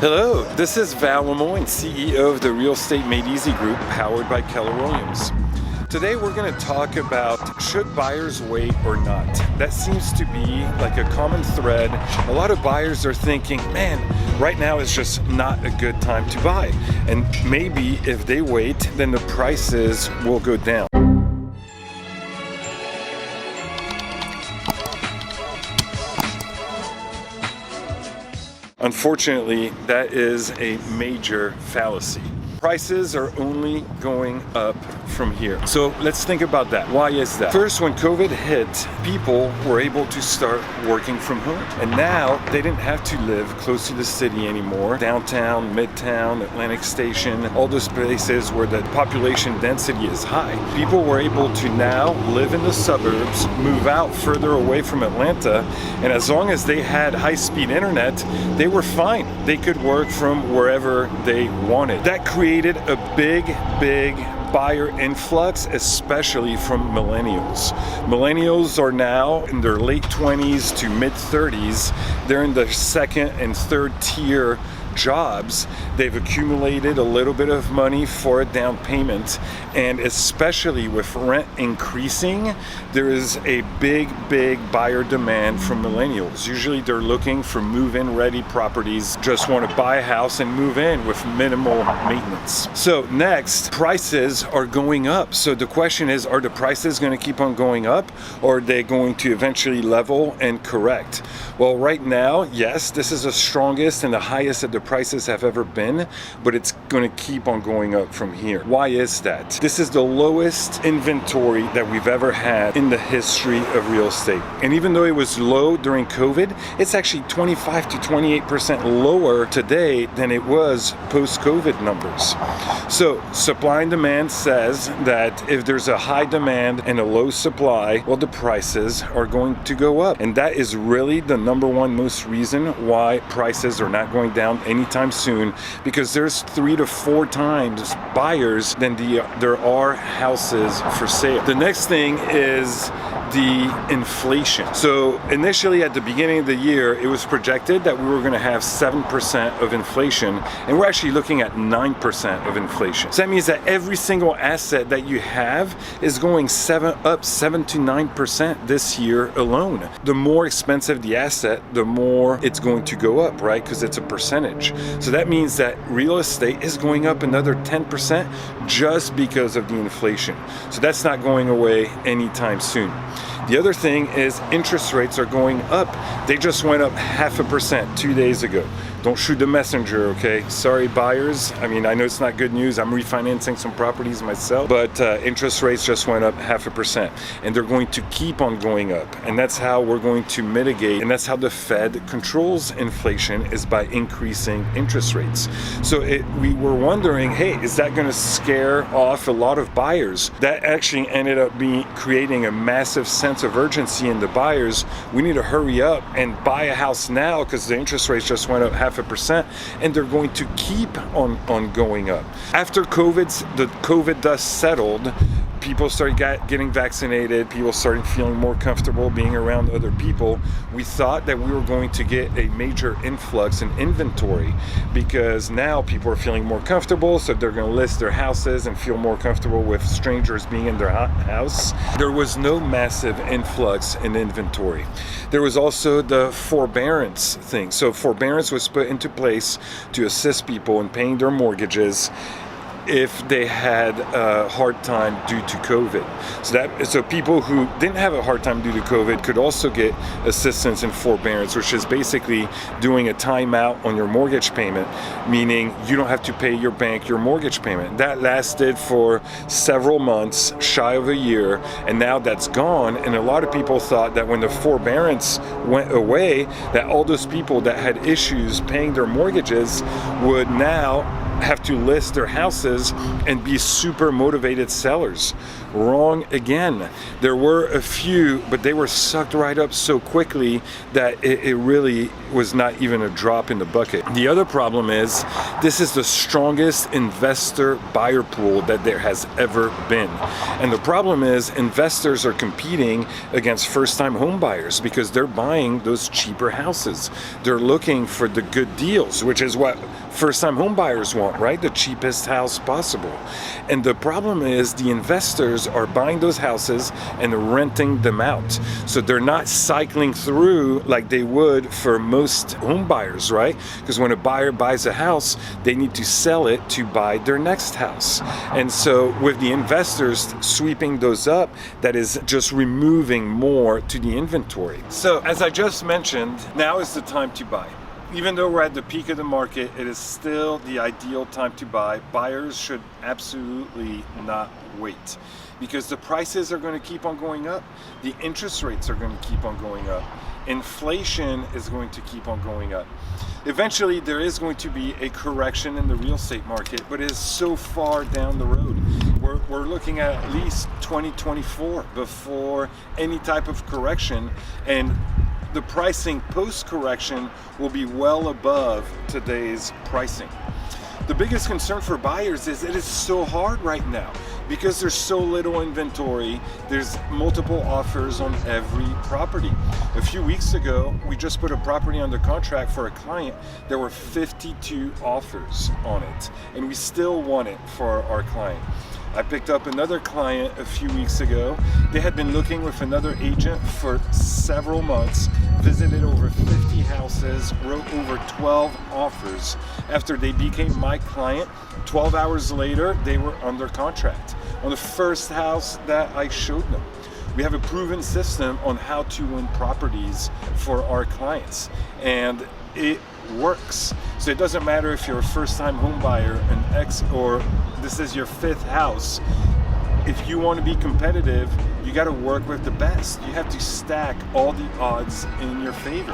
Hello, this is Val Lemoyne, CEO of the Real Estate Made Easy Group, powered by Keller Williams. Today we're going to talk about should buyers wait or not. That seems to be like a common thread. A lot of buyers are thinking, man, right now is just not a good time to buy. And maybe if they wait, then the prices will go down. Unfortunately, that is a major fallacy. Prices are only going up from here. So let's think about that. Why is that? First, when COVID hit, people were able to start working from home. And now they didn't have to live close to the city anymore. Downtown, Midtown, Atlantic Station, all those places where the population density is high. People were able to now live in the suburbs, move out further away from Atlanta, and as long as they had high-speed internet, they were fine. They could work from wherever they wanted. That created a big buyer influx, especially from millennials. Millennials are now in their late 20s to mid 30s. They're in the second and third tier jobs. They've accumulated a little bit of money for a down payment, and especially with rent increasing, there is a big buyer demand from millennials. Usually they're looking for move-in ready properties, just want to buy a house and move in with minimal maintenance. So next, prices are going up. So the question is, are the prices going to keep on going up, or are they going to eventually level and correct? Well, right now, yes, this is the strongest and the highest that the prices have ever been, but it's going to keep on going up from here. Why is that? This is the lowest inventory that we've ever had in the history of real estate. And even though it was low during COVID, it's actually 25 to 28% lower today than it was post-COVID numbers. So supply and demand says that if there's a high demand and a low supply, well, the prices are going to go up. And that is really the number one most reason why prices are not going down anytime soon, because there's 3 to 4 times buyers than there are houses for sale. The next thing is the inflation. So initially at the beginning of the year, it was projected that we were going to have 7% of inflation, and we're actually looking at 9% of inflation. So that means that every single asset that you have is going up 7 to 9% this year alone. The more expensive the asset, the more it's going to go up, right? Because it's a percentage. So that means that real estate is going up another 10% just because of the inflation. So that's not going away anytime soon. The other thing is interest rates are going up. They just went up 0.5% 2 days ago. Don't shoot the messenger, okay? Sorry, buyers. I mean, I know it's not good news. I'm refinancing some properties myself, but interest rates just went up 0.5%, and they're going to keep on going up. And that's how we're going to mitigate, and that's how the Fed controls inflation, is by increasing interest rates. So we were wondering, hey, is that going to scare off a lot of buyers? That actually ended up creating a massive sense of urgency in the buyers. We need to hurry up and buy a house now because the interest rates just went up 0.5%, and they're going to keep on going up. After the COVID dust settled, people started getting vaccinated, people started feeling more comfortable being around other people. We thought that we were going to get a major influx in inventory because now people are feeling more comfortable, so they're going to list their houses and feel more comfortable with strangers being in their house. There was no massive influx in inventory. There was also the forbearance thing. So forbearance was put into place to assist people in paying their mortgages if they had a hard time due to COVID. So people who didn't have a hard time due to COVID could also get assistance in forbearance, which is basically doing a timeout on your mortgage payment, meaning you don't have to pay your bank your mortgage payment. That lasted for several months, shy of a year, and now that's gone. And a lot of people thought that when the forbearance went away, that all those people that had issues paying their mortgages would now have to list their houses and be super motivated sellers. Wrong again. There were a few, but they were sucked right up so quickly that it really was not even a drop in the bucket. The other problem is this is the strongest investor buyer pool that there has ever been. And the problem is investors are competing against first-time home buyers because they're buying those cheaper houses. They're looking for the good deals, which is what first-time home buyers want, right? The cheapest house possible. And the problem is the investors are buying those houses and renting them out. So they're not cycling through like they would for most home buyers, right? Because when a buyer buys a house, they need to sell it to buy their next house. And so with the investors sweeping those up, that is just removing more to the inventory. So as I just mentioned, now is the time to buy. Even though we're at the peak of the market, it is still the ideal time to buy. Buyers should absolutely not wait because the prices are going to keep on going up. The interest rates are going to keep on going up. Inflation is going to keep on going up. Eventually, there is going to be a correction in the real estate market, but it is so far down the road. We're looking at least 2024 before any type of correction, and the pricing post-correction will be well above today's pricing. The biggest concern for buyers is it is so hard right now because there's so little inventory. There's multiple offers on every property. A few weeks ago, we just put a property under contract for a client. There were 52 offers on it, and we still want it for our client. I picked up another client a few weeks ago. They had been looking with another agent for several months, visited over 50 houses, wrote over 12 offers. After they became my client, 12 hours later, they were under contract on the first house that I showed them. We have a proven system on how to win properties for our clients, and it works. So it doesn't matter if you're a first-time home buyer, an ex, or this is your fifth house. If you want to be competitive, you got to work with the best. You have to stack all the odds in your favor.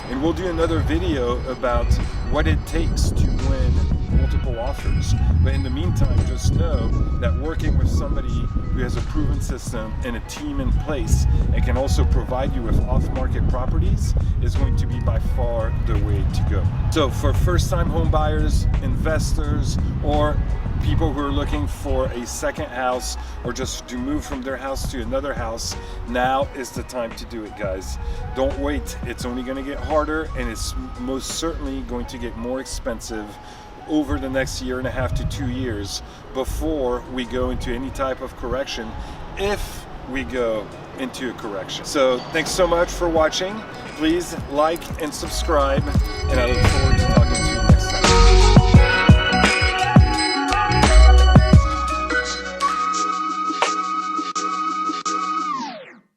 And we'll do another video about what it takes to win multiple offers. But in the meantime, just know that working with somebody who has a proven system and a team in place and can also provide you with off-market properties is going to be by far the way to go. So for first-time home buyers, investors, or people who are looking for a second house or just to move from their house to another house, now is the time to do it, guys. Don't wait. It's only going to get harder, and it's most certainly going to get more expensive over the next year and a half to 2 years before we go into any type of correction, if we go into a correction. So thanks so much for watching. Please like and subscribe, and I look forward